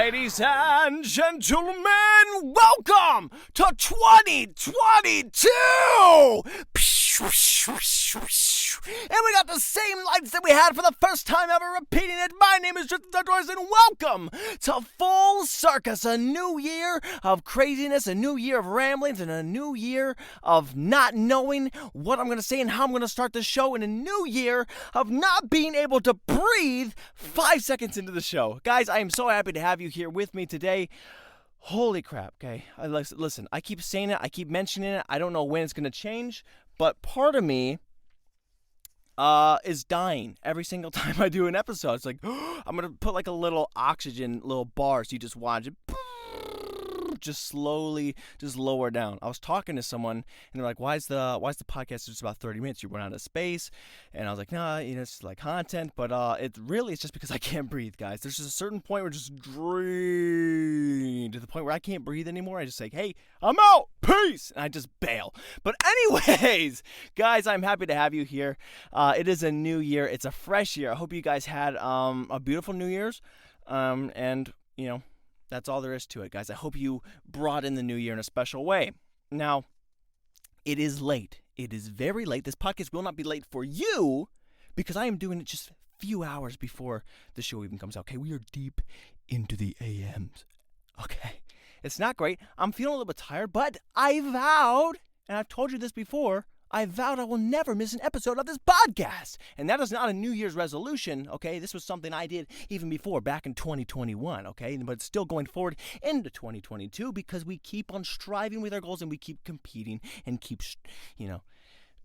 Ladies and gentlemen, welcome to 2022! And we got the same lights that we had for the first time ever, repeating it. My name is Tristan Sartoris, and welcome to Full Circus, a new year of craziness, a new year of ramblings, and a new year of not knowing what I'm going to say and how I'm going to start the show, and a new year of not being able to breathe 5 seconds into the show. Guys, I am so happy to have you here with me today. Holy crap, okay? Listen, I keep saying it, I keep mentioning it, I don't know when it's going to change, but part of me is dying every single time I do an episode. It's like, I'm going to put like a little oxygen, little bar, so you just watch it just slowly just lower down. I was talking to someone, and they're like, why is the podcast just about 30 minutes? You run out of space. And I was like, nah, it's like content, but it's just because I can't breathe, guys. There's just a certain point where just drain to the point where I can't breathe anymore. I just say, hey, I'm out, peace, and I just bail. But anyways, guys, I'm happy to have you here. It is a new year. It's a fresh year. I hope you guys had a beautiful New Year's, and that's all there is to it, guys. I hope you brought in the new year in a special way. Now, it is late. It is very late. This podcast will not be late for you because I am doing it just a few hours before the show even comes out. Okay, we are deep into the AMs. Okay, it's not great. I'm feeling a little bit tired, but I vowed, and I've told you this before, I vowed I will never miss an episode of this podcast. And that is not a New Year's resolution, okay? This was something I did even before, back in 2021, okay? But it's still going forward into 2022 because we keep on striving with our goals and we keep competing and keep,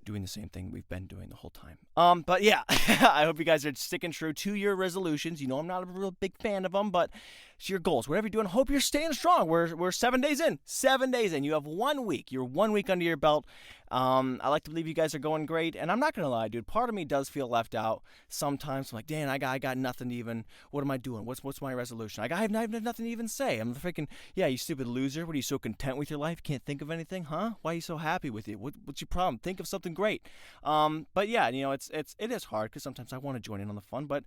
doing the same thing we've been doing the whole time. But yeah, I hope you guys are sticking true to your resolutions. I'm not a real big fan of them, but it's your goals. Whatever you're doing, hope you're staying strong. We're 7 days in. 7 days in. You have 1 week. You're 1 week under your belt. I like to believe you guys are going great, and I'm not going to lie, dude. Part of me does feel left out sometimes. I'm like, Dan, I got nothing to even, what am I doing? What's my resolution? I have nothing to even say. I'm freaking, yeah, you stupid loser. What, are you so content with your life? Can't think of anything, huh? Why are you so happy with it? What's your problem? Think of something great. But yeah, it is hard because sometimes I want to join in on the fun, but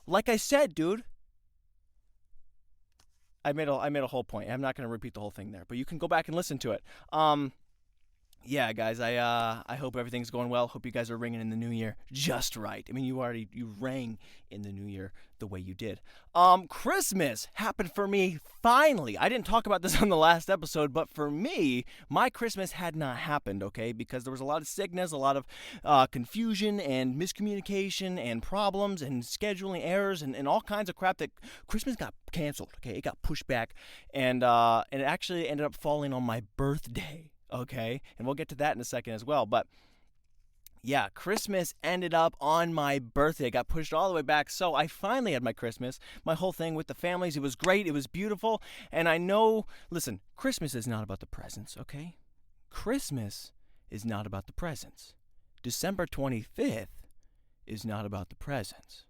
like I said, dude, I made a whole point. I'm not going to repeat the whole thing there, but you can go back and listen to it. Yeah, guys, I hope everything's going well. Hope you guys are ringing in the new year just right. I mean, you rang in the new year the way you did. Christmas happened for me finally. I didn't talk about this on the last episode, but for me, my Christmas had not happened, okay? Because there was a lot of sickness, a lot of confusion and miscommunication and problems and scheduling errors and all kinds of crap that Christmas got canceled, okay? It got pushed back, and it actually ended up falling on my birthday. Okay, and we'll get to that in a second as well, but yeah, Christmas ended up on my birthday. It got pushed all the way back, so I finally had my Christmas, my whole thing with the families. It was great, it was beautiful, and I know, listen, Christmas is not about the presents, okay? Christmas is not about the presents. December 25th is not about the presents.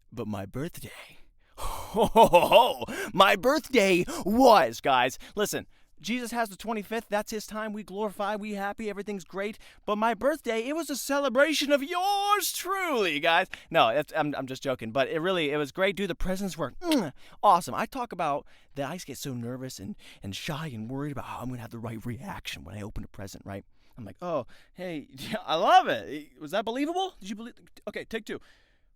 But my birthday, my birthday was, guys, listen, Jesus has the 25th. That's his time. We glorify. We happy. Everything's great. But my birthday, it was a celebration of yours truly, guys. No, I'm just joking. But it was great, dude. The presents were awesome. I talk about that. I get so nervous and shy and worried about how I'm going to have the right reaction when I open a present, right? I'm like, oh, hey, I love it. Was that believable? Did you believe? Okay, take two.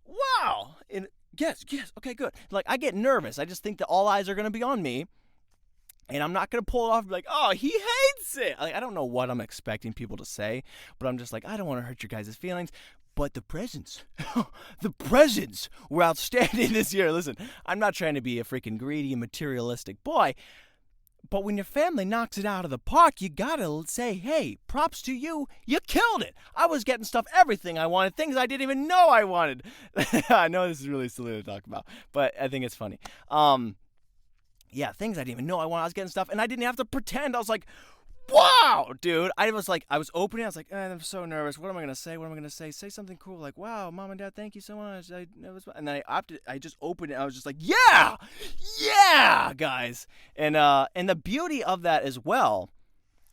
Wow. And yes. Okay, good. Like, I get nervous. I just think that all eyes are going to be on me. And I'm not going to pull it off and be like, oh, he hates it. Like, I don't know what I'm expecting people to say, but I'm just like, I don't want to hurt your guys' feelings. But the presents were outstanding this year. Listen, I'm not trying to be a freaking greedy and materialistic boy, but when your family knocks it out of the park, you got to say, hey, props to you. You killed it. I was getting everything I wanted, things I didn't even know I wanted. I know this is really silly to talk about, but I think it's funny. Yeah, things I didn't even know I wanted. I was getting stuff, and I didn't have to pretend. I was like, wow, dude. I was opening. I was like, I'm so nervous. What am I going to say? Say something cool, like, wow, Mom and Dad, thank you so much. And then I just opened it. I was just like, yeah, guys. And the beauty of that as well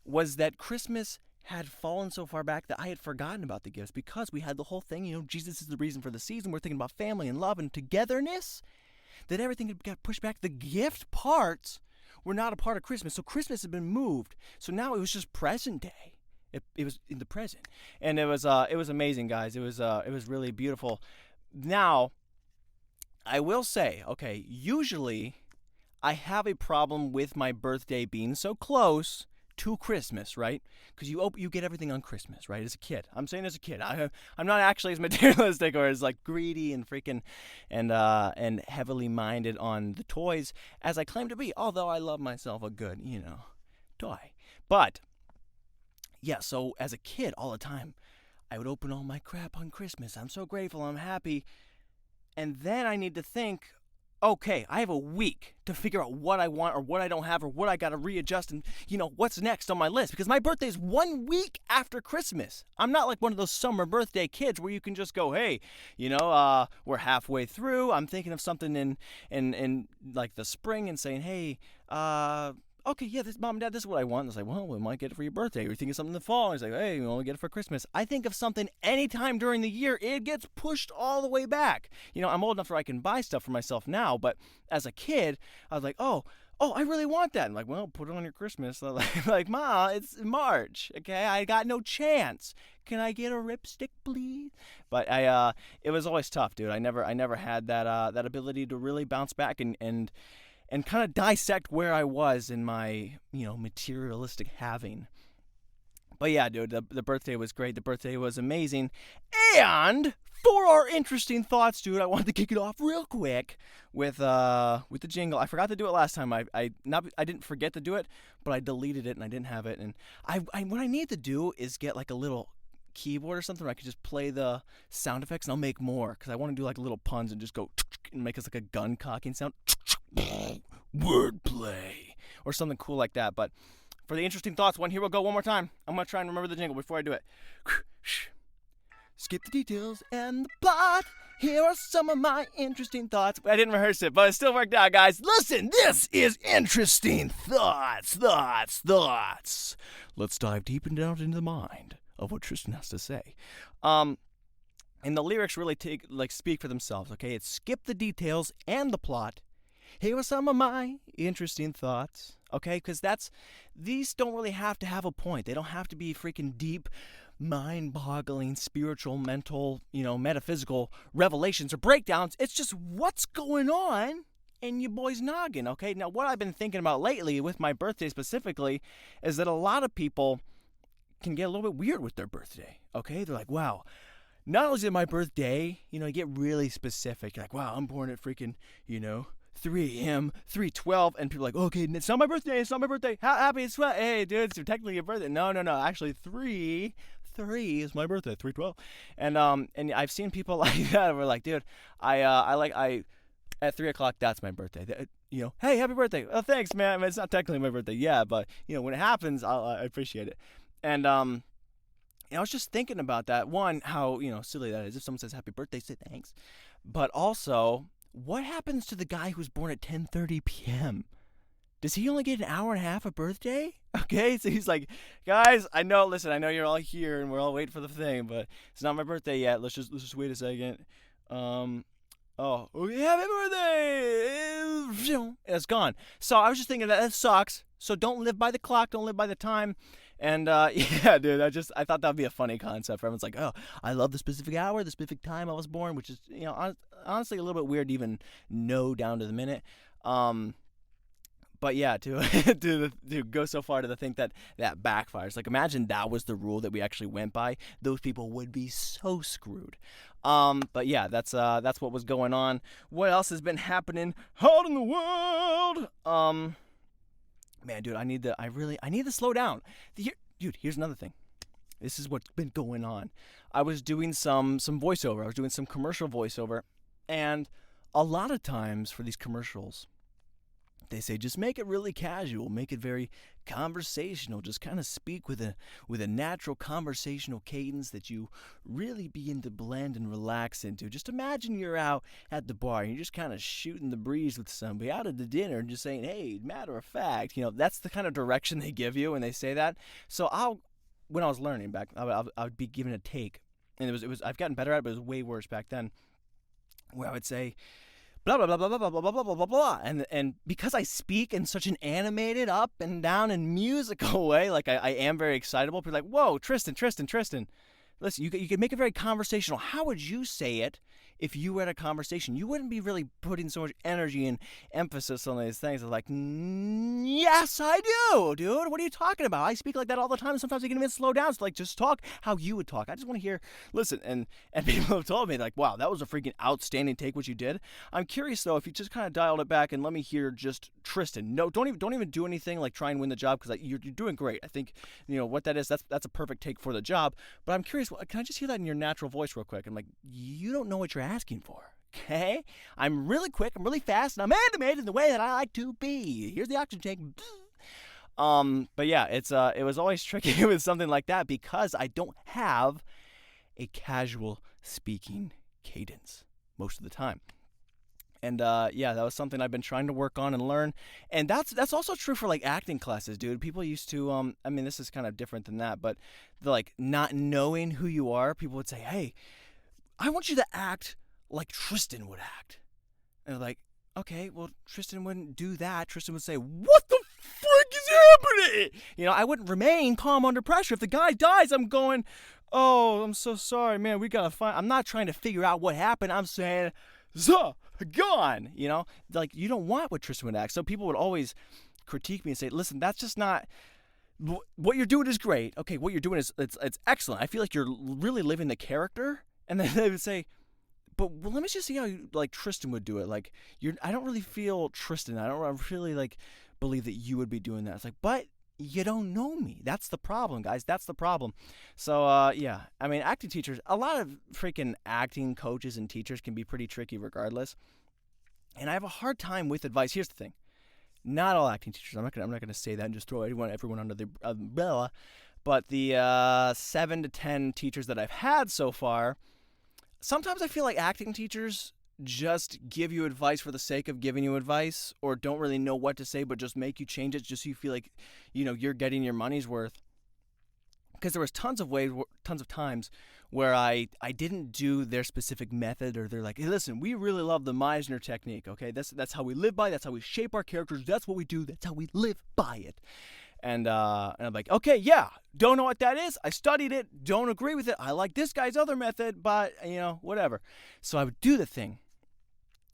was that Christmas had fallen so far back that I had forgotten about the gifts because we had the whole thing, Jesus is the reason for the season. We're thinking about family and love and togetherness. that everything had got pushed back. The gift parts were not a part of Christmas. So Christmas had been moved. So now it was just present day. It was in the present. And it was amazing, guys. It was really beautiful. Now, I will say, okay, usually I have a problem with my birthday being so close to Christmas, right? Because you get everything on Christmas, right? As a kid, I'm saying as a kid, I'm not actually as materialistic or as like greedy and freaking and heavily minded on the toys as I claim to be. Although I love myself a good, toy. But yeah, so as a kid, all the time, I would open all my crap on Christmas. I'm so grateful. I'm happy. And then I need to think, okay, I have a week to figure out what I want or what I don't have or what I got to readjust and, what's next on my list. Because my birthday is 1 week after Christmas. I'm not like one of those summer birthday kids where you can just go, hey, we're halfway through. I'm thinking of something in like the spring and saying, hey, okay, yeah, Mom and Dad, this is what I want. And it's like, well, we might get it for your birthday. Or you think of something in the fall. And it's like, hey, we only get it for Christmas. I think of something anytime during the year, it gets pushed all the way back. I'm old enough where I can buy stuff for myself now. But as a kid, I was like, oh, I really want that. I'm like, well, put it on your Christmas. Like, Ma, it's March. Okay, I got no chance. Can I get a ripstick, please? But it was always tough, dude. I never had that ability to really bounce back and kind of dissect where I was in my, materialistic having. But yeah, dude, the birthday was great. The birthday was amazing. And for our interesting thoughts, dude, I wanted to kick it off real quick with the jingle. I forgot to do it last time. I didn't forget to do it, but I deleted it and I didn't have it. And what I need to do is get like a little keyboard or something where I could just play the sound effects and I'll make more because I want to do like little puns and just go and make us like a gun cocking sound. Wordplay or something cool like that. But for the interesting thoughts one, here we'll go one more time. I'm gonna try and remember the jingle before I do it. Skip the details and the plot. Here are some of my interesting thoughts. I didn't rehearse it, but it still worked out, guys. Listen, this is Interesting Thoughts. Let's dive deep and down into the mind of what Tristan has to say. And the lyrics really speak for themselves, okay? It's skip the details and the plot. Here are some of my interesting thoughts, okay? Because these don't really have to have a point. They don't have to be freaking deep, mind-boggling, spiritual, mental, metaphysical revelations or breakdowns. It's just what's going on in your boy's noggin, okay? Now, what I've been thinking about lately with my birthday specifically is that a lot of people can get a little bit weird with their birthday, okay? They're like, wow, not only is it my birthday, you get really specific. You're like, wow, I'm born at freaking, 3 a.m., 3:12, and people are like, okay, it's not my birthday, happy, it's what, hey, dude, it's technically your birthday. No, actually, 3 is my birthday, 3:12, and I've seen people like that, where like, dude, I at 3 o'clock, that's my birthday, hey, happy birthday, oh, thanks, man, it's not technically my birthday, yeah, but, when it happens, I appreciate it, and, I was just thinking about that, one, how, silly that is, if someone says happy birthday, say thanks, but also, what happens to the guy who's born at 10:30 p.m.? Does he only get an hour and a half of birthday? Okay, so he's like, guys, I know you're all here and we're all waiting for the thing, but it's not my birthday yet. Let's just wait a second. Okay, happy birthday! It's gone. So I was just thinking that sucks. So don't live by the clock, don't live by the time. And yeah, dude, I thought that'd be a funny concept. Everyone's like, oh, I love the specific hour, the specific time I was born, which is, honestly a little bit weird to even know down to the minute. But yeah, to go so far to think that backfires. Like, imagine that was the rule that we actually went by. Those people would be so screwed. But yeah, that's what was going on. What else has been happening out in the world? Man, dude, I need to slow down. Dude, here's another thing. This is what's been going on. I was doing some voiceover. I was doing some commercial voiceover. And a lot of times for these commercials, they say just make it really casual, make it very conversational, just kind of speak with a natural conversational cadence that you really begin to blend and relax into. Just imagine you're out at the bar and you're just kind of shooting the breeze with somebody out at the dinner and just saying, hey, matter of fact, that's the kind of direction they give you when they say that. So when I was learning back, I would be given a take, and it was I've gotten better at it, but it was way worse back then, where I would say, blah blah blah blah blah blah blah blah blah blah blah. And because I speak in such an animated, up and down and musical way, like I am very excitable. People are like, whoa, Tristan. Listen, you could make it very conversational. How would you say it if you were at a conversation? You wouldn't be really putting so much energy and emphasis on these things. It's like, yes, I do, dude. What are you talking about? I speak like that all the time. Sometimes I can even slow down. So like, just talk how you would talk. I just want to hear, listen. And people have told me like, wow, that was a freaking outstanding take what you did. I'm curious though, if you just kind of dialed it back and let me hear just Tristan. No, don't even do anything like try and win the job, because you're doing great. I think what that is. That's a perfect take for the job. But I'm curious. Can I just hear that in your natural voice real quick? I'm like, you don't know what you're asking for, okay? I'm really quick, I'm really fast, and I'm animated in the way that I like to be. Here's the oxygen tank. But yeah, it was always tricky with something like that because I don't have a casual speaking cadence most of the time. And yeah, that was something I've been trying to work on and learn. And that's also true for like acting classes, dude. People used to, I mean, this is kind of different than that, but the like not knowing who you are, people would say, hey, I want you to act like Tristan would act. And they're like, okay, well, Tristan wouldn't do that. Tristan would say, what the frick is happening? I wouldn't remain calm under pressure. If the guy dies, I'm going, oh, I'm so sorry, man. We got to find, I'm not trying to figure out what happened. I'm saying, gone, like you don't want what Tristan would act. So people would always critique me and say, listen, that's just not, what you're doing is great. Okay, what you're doing is, it's excellent. I feel like you're really living the character. And then they would say, but let me just see how like Tristan would do it. Like I don't really feel Tristan. I don't really like believe that you would be doing that. It's like, but you don't know me. That's the problem, guys. That's the problem. So, yeah. I mean, acting teachers, a lot of freaking acting coaches and teachers can be pretty tricky regardless. And I have a hard time with advice. Here's the thing. Not all acting teachers. I'm not gonna say that and just throw everyone under the umbrella. But the 7 to 10 teachers that I've had so far, sometimes I feel like acting teachers just give you advice for the sake of giving you advice, or don't really know what to say but just make you change it just so you feel like you're getting your money's worth. Because there was tons of times where I didn't do their specific method, or they're like, hey, listen, we really love the Meisner technique, okay? That's how we live by, that's how we shape our characters, that's what we do, that's how we live by it. And I'm like, okay, yeah, don't know what that is. I studied it, don't agree with it. I like this guy's other method, but whatever. So I would do the thing,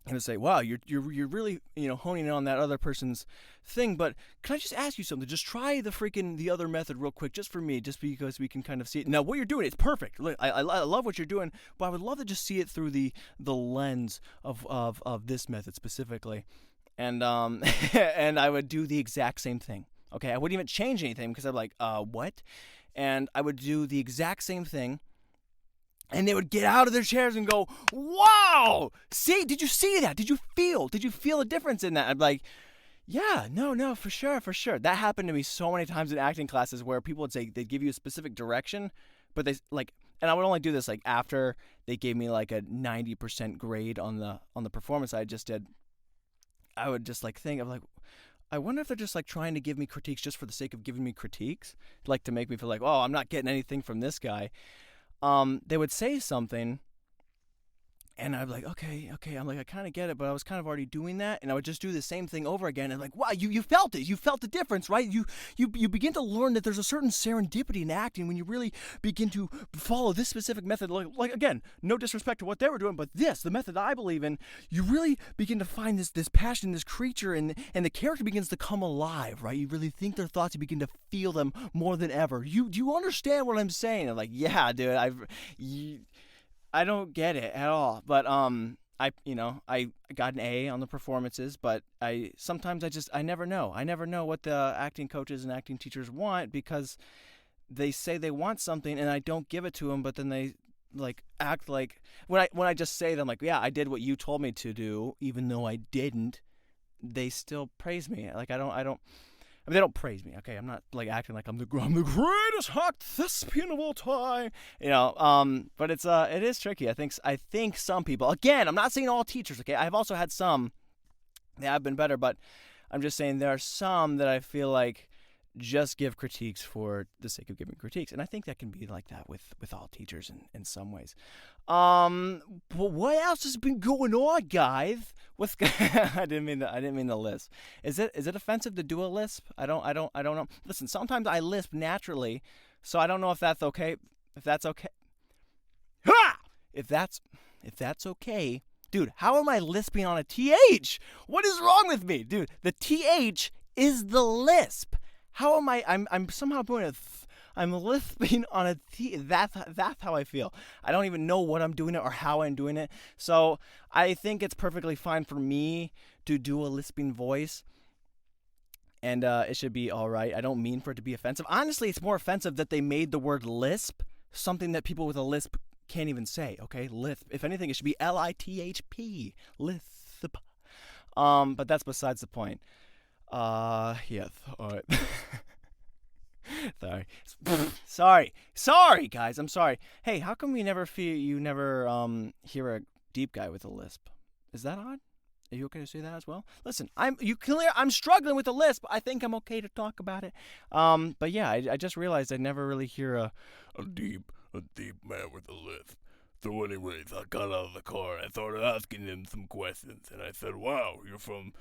and I'd say, wow, you're really honing in on that other person's thing. But can I just ask you something? Just try the other method real quick, just for me, just because we can kind of see it. Now, what you're doing, it's perfect. I love what you're doing, but I would love to just see it through the lens of this method specifically. And and I would do the exact same thing. Okay, I wouldn't even change anything because I'm like, what? And I would do the exact same thing, and they would get out of their chairs and go, wow! See, did you see that? Did you feel a difference in that? I'm like, yeah, no, for sure. That happened to me so many times in acting classes where people would say they'd give you a specific direction, but they like, and I would only do this like after they gave me like a 90% grade on the performance I just did. I would just like think of like, I wonder if they're just like trying to give me critiques just for the sake of giving me critiques, like to make me feel like, oh, I'm not getting anything from this guy. They would say something, and I'd be like, okay. I'm like, I kind of get it, but I was kind of already doing that, and I would just do the same thing over again. And like, wow, you felt it. You felt the difference, right? You begin to learn that there's a certain serendipity in acting when you really begin to follow this specific method. Like again, no disrespect to what they were doing, but the method I believe in, you really begin to find this passion, this creature, and the character begins to come alive, right? You really think their thoughts, you begin to feel them more than ever. Do you understand what I'm saying? I'm like, yeah, dude, I don't get it at all, but I got an A on the performances, but I never know. I never know what the acting coaches and acting teachers want, because they say they want something and I don't give it to them, but then they like act like when I just say them like, yeah, I did what you told me to do, even though I didn't, they still praise me. Like I mean, they don't praise me, okay? I'm not like acting like I'm the greatest hot thespian of all time, But it is tricky. I think some people. Again, I'm not saying all teachers, okay? I've also had some that have been better, but I'm just saying there are some that I feel like just give critiques for the sake of giving critiques, and I think that can be like that with all teachers in some ways. But what else has been going on, guys? What's I didn't mean the lisp. Is it offensive to do a lisp? I don't know. Listen, sometimes I lisp naturally, so I don't know if that's okay. If that's okay. Ha! If that's okay. Dude, how am I lisping on a TH? What is wrong with me? Dude, the TH is the lisp. How am I'm somehow doing a I'm lisping on a T. That's how I feel. I don't even know what I'm doing it or how I'm doing it. So I think it's perfectly fine for me to do a lisping voice. And it should be all right. I don't mean for it to be offensive. Honestly, it's more offensive that they made the word lisp something that people with a lisp can't even say, okay? Lisp. If anything, it should be L-I-T-H-P. Lisp. But that's besides the point. Yes. All right. Sorry, guys. I'm sorry. Hey, how come you never hear a deep guy with a lisp? Is that odd? Are you okay to say that as well? Listen, I'm struggling with a lisp. I think I'm okay to talk about it. But yeah, I just realized I never really hear a deep man with a lisp. So anyways, I got out of the car and I started asking him some questions, and I said, "Wow, you're from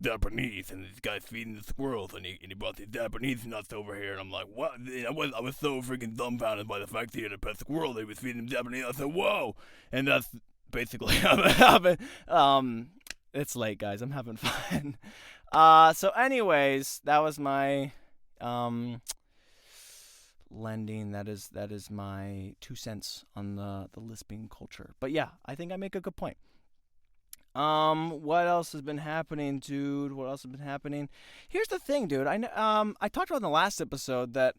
Japanese, and this guy's feeding the squirrels, and he brought these Japanese nuts over here," and I'm like, "What?" And I was so freaking dumbfounded by the fact that he had a pet squirrel that he was feeding them Japanese. I said, "Whoa!" And that's basically how it happened. It's late, guys. I'm having fun. So anyways, that was my lending. That is my 2 cents on the lisping culture. But yeah, I think I make a good point. What else has been happening, dude? What else has been happening? Here's the thing, dude. I talked about in the last episode that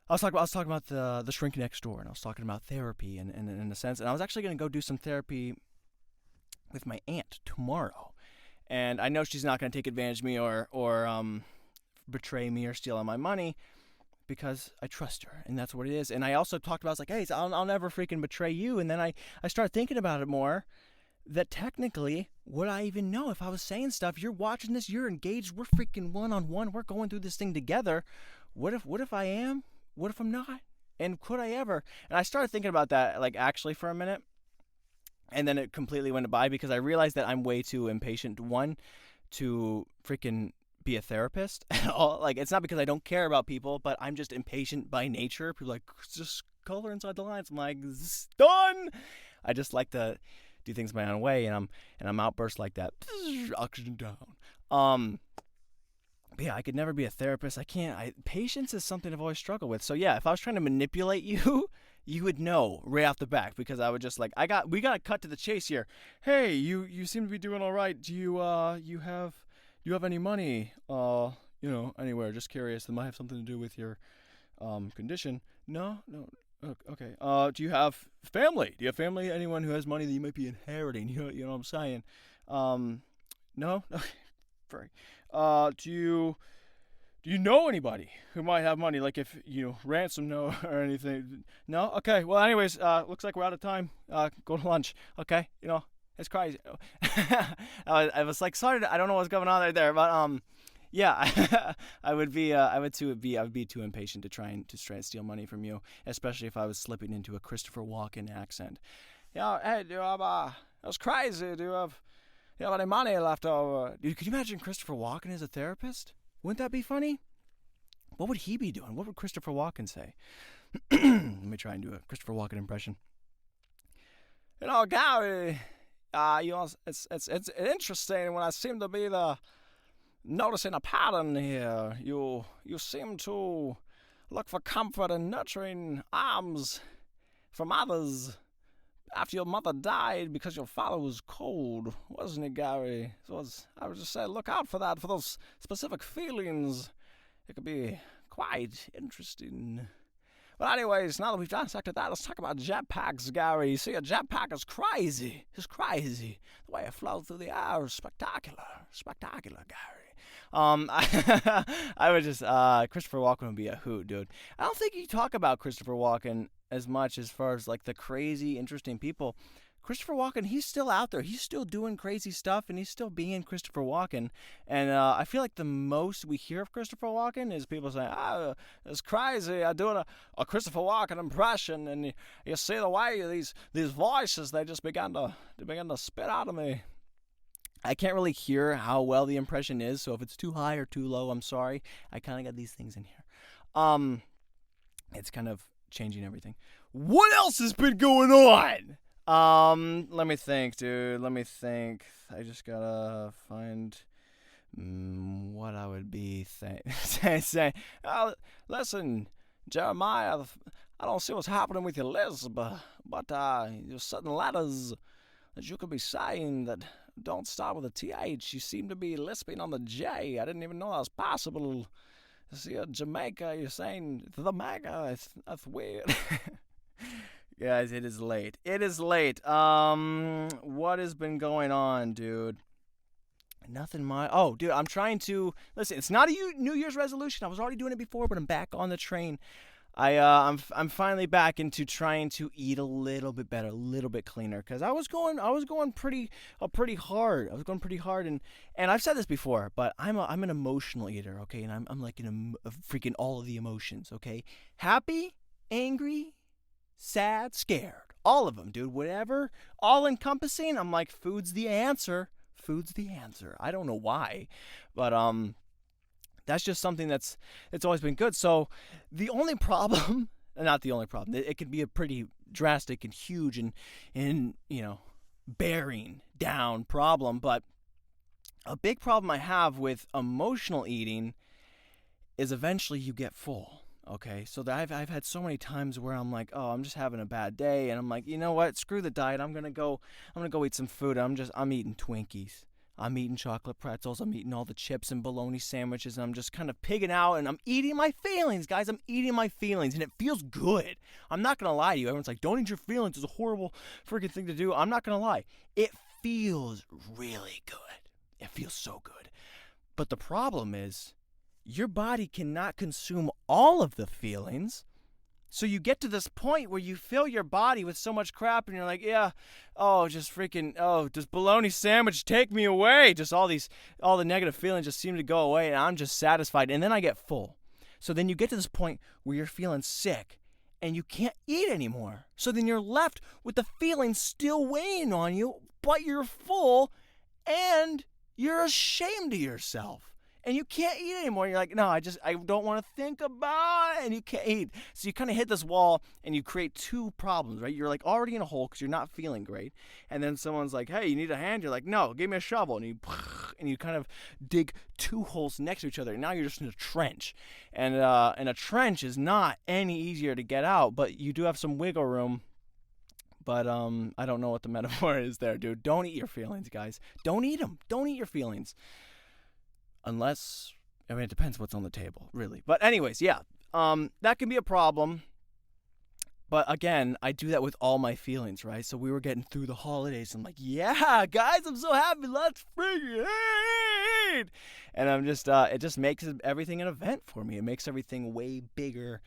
I was talking about the shrink next door, and I was talking about therapy and in a sense, and I was actually going to go do some therapy with my aunt tomorrow. And I know she's not going to take advantage of me or betray me or steal all my money, because I trust her, and that's what it is. And I also talked about, I was like, hey, I'll never freaking betray you. And then I started thinking about it more, that technically, would I even know if I was saying stuff? You're watching this, you're engaged, we're freaking one-on-one, we're going through this thing together. What if I am? What if I'm not? And could I ever? And I started thinking about that, actually for a minute. And then it completely went by, because I realized that I'm way too impatient, one, to freaking be a therapist at all. It's not because I don't care about people, but I'm just impatient by nature. People are like, just color inside the lines. I'm like, done. I just like to do things my own way, and I'm outburst like that. Oxygen down. But yeah, I could never be a therapist. I can't. Patience is something I've always struggled with. So yeah, if I was trying to manipulate you, you would know right off the bat, because I would just we got to cut to the chase here. Hey, you seem to be doing all right. Do you have any money? Anywhere? Just curious. That might have something to do with your condition. No. Okay. Do you have family? Do you have family? Anyone who has money that you might be inheriting? You know what I'm saying? No. Very. Do you know anybody who might have money? Like if ransom no or anything? No. Okay. Well, anyways, looks like we're out of time. Go to lunch. Okay. It's crazy. I was like, sorry, I don't know what's going on there, but yeah, I would be too impatient to try and steal money from you, especially if I was slipping into a Christopher Walken accent. Hey, that's crazy. Do you have any money left over? Dude, could you imagine Christopher Walken as a therapist? Wouldn't that be funny? What would he be doing? What would Christopher Walken say? Let me try and do a Christopher Walken impression. Gary, it's interesting when I seem to be noticing a pattern here. You seem to look for comfort and nurturing arms from others after your mother died, because your father was cold, wasn't he, Gary? So I would just say, look out for that, for those specific feelings. It could be quite interesting. But anyways, now that we've dissected that, let's talk about jetpacks, Gary. You see, a jetpack is crazy. It's crazy. The way it flows through the air is spectacular. Spectacular, Gary. I would just, Christopher Walken would be a hoot, dude. I don't think you talk about Christopher Walken as much as far as the crazy, interesting people. Christopher Walken, he's still out there. He's still doing crazy stuff, and he's still being Christopher Walken. And I feel like the most we hear of Christopher Walken is people saying, it's crazy. I'm doing a Christopher Walken impression, and you see the way these voices, they just began to spit out of me. I can't really hear how well the impression is, so if it's too high or too low, I'm sorry. I kind of got these things in here. It's kind of changing everything. What else has been going on? Let me think, dude. Let me think. I just gotta find what I would be saying. Listen, Jeremiah, I don't see what's happening with your lisp, but there's certain letters that you could be saying that don't start with a TH. You seem to be lisping on the J. I didn't even know that was possible. See, Jamaica, you're saying the mega. That's weird. Guys, it is late. It is late. What has been going on, dude? Nothing much. Oh, dude, I'm trying to listen. It's not a New Year's resolution. I was already doing it before, but I'm back on the train. I'm finally back into trying to eat a little bit better, a little bit cleaner, because I was going pretty hard. I was going pretty hard, and I've said this before, but I'm an emotional eater, okay, and I'm like in a freaking all of the emotions, okay, happy, angry, sad, scared, all of them, dude, whatever, all encompassing. I'm like, food's the answer. Food's the answer. I don't know why, but that's just something it's always been good. So the only problem, not the only problem, it can be a pretty drastic and huge and bearing down problem, but a big problem I have with emotional eating is eventually you get full. Okay, so I've had so many times where I'm like, oh, I'm just having a bad day, and I'm like, you know what? Screw the diet. I'm gonna go eat some food. I'm eating Twinkies. I'm eating chocolate pretzels. I'm eating all the chips and bologna sandwiches, and I'm just kind of pigging out, and I'm eating my feelings, guys. I'm eating my feelings, and it feels good. I'm not gonna lie to you. Everyone's like, don't eat your feelings. It's a horrible freaking thing to do. I'm not gonna lie. It feels really good. It feels so good. But the problem is, your body cannot consume all of the feelings. So you get to this point where you fill your body with so much crap and you're like, yeah, just bologna sandwich take me away. Just all the negative feelings just seem to go away and I'm just satisfied. And then I get full. So then you get to this point where you're feeling sick and you can't eat anymore. So then you're left with the feelings still weighing on you, but you're full and you're ashamed of yourself. And you can't eat anymore. You're like, no, I don't want to think about it. And you can't eat. So you kind of hit this wall and you create two problems, right? You're like already in a hole because you're not feeling great. And then someone's like, hey, you need a hand? You're like, no, give me a shovel. And you kind of dig two holes next to each other. And now you're just in a trench. And a trench is not any easier to get out, but you do have some wiggle room. But I don't know what the metaphor is there, dude. Don't eat your feelings, guys. Don't eat them. Don't eat your feelings. Unless, it depends what's on the table, really. But anyways, yeah, that can be a problem. But again, I do that with all my feelings, right? So we were getting through the holidays. I'm like, yeah, guys, I'm so happy. Let's freaking eat. And I'm just, it just makes everything an event for me. It makes everything way bigger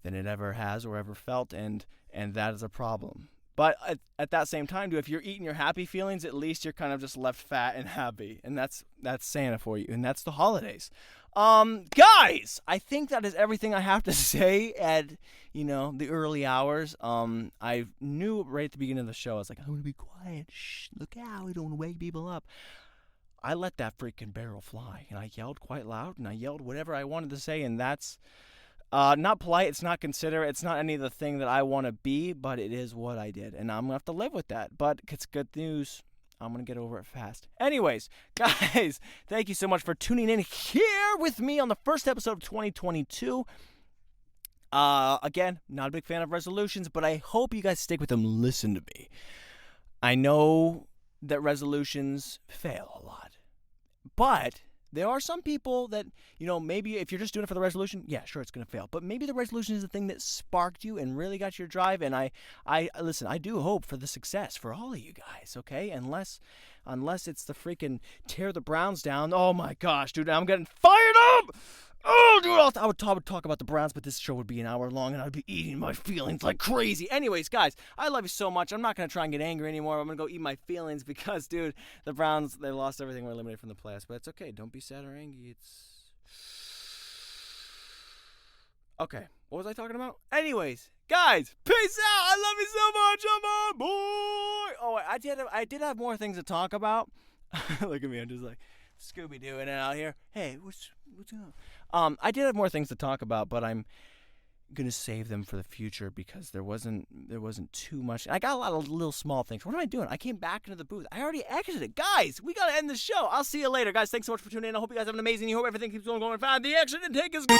than it ever has or ever felt. And that is a problem. But at that same time, dude, if you're eating your happy feelings, at least you're kind of just left fat and happy. And that's Santa for you. And that's the holidays. Guys, I think that is everything I have to say at, the early hours. I knew right at the beginning of the show, I was like, I'm going to be quiet. Shh, look out. I don't want to wake people up. I let that freaking barrel fly. And I yelled quite loud. And I yelled whatever I wanted to say. And that's... not polite, it's not considerate, it's not any of the thing that I want to be, but it is what I did, and I'm going to have to live with that, but it's good news. I'm going to get over it fast. Anyways, guys, thank you so much for tuning in here with me on the first episode of 2022. Again, not a big fan of resolutions, but I hope you guys stick with them. Listen to me. I know that resolutions fail a lot, but... there are some people that, maybe if you're just doing it for the resolution, yeah, sure, it's going to fail. But maybe the resolution is the thing that sparked you and really got your drive. And I listen, I do hope for the success for all of you guys, okay? Unless it's the freaking tear the Browns down. Oh, my gosh, dude, I'm getting fired up. Oh, dude, I would talk about the Browns, but this show would be an hour long, and I'd be eating my feelings like crazy. Anyways, guys, I love you so much. I'm not going to try and get angry anymore. I'm going to go eat my feelings because, dude, the Browns, they lost everything. We're eliminated from the playoffs, but it's okay. Don't be sad or angry. Okay, what was I talking about? Anyways, guys, peace out. I love you so much. I'm a boy. Oh, I did have more things to talk about. Look at me, I'm just like Scooby-Doo and out here. Hey, what's going on? I did have more things to talk about, but I'm gonna save them for the future because there wasn't too much. I got a lot of little small things. What am I doing? I came back into the booth. I already exited. Guys, we gotta end the show. I'll see you later, guys. Thanks so much for tuning in. I hope you guys have an amazing year. Hope everything keeps going fine. The action intake is good.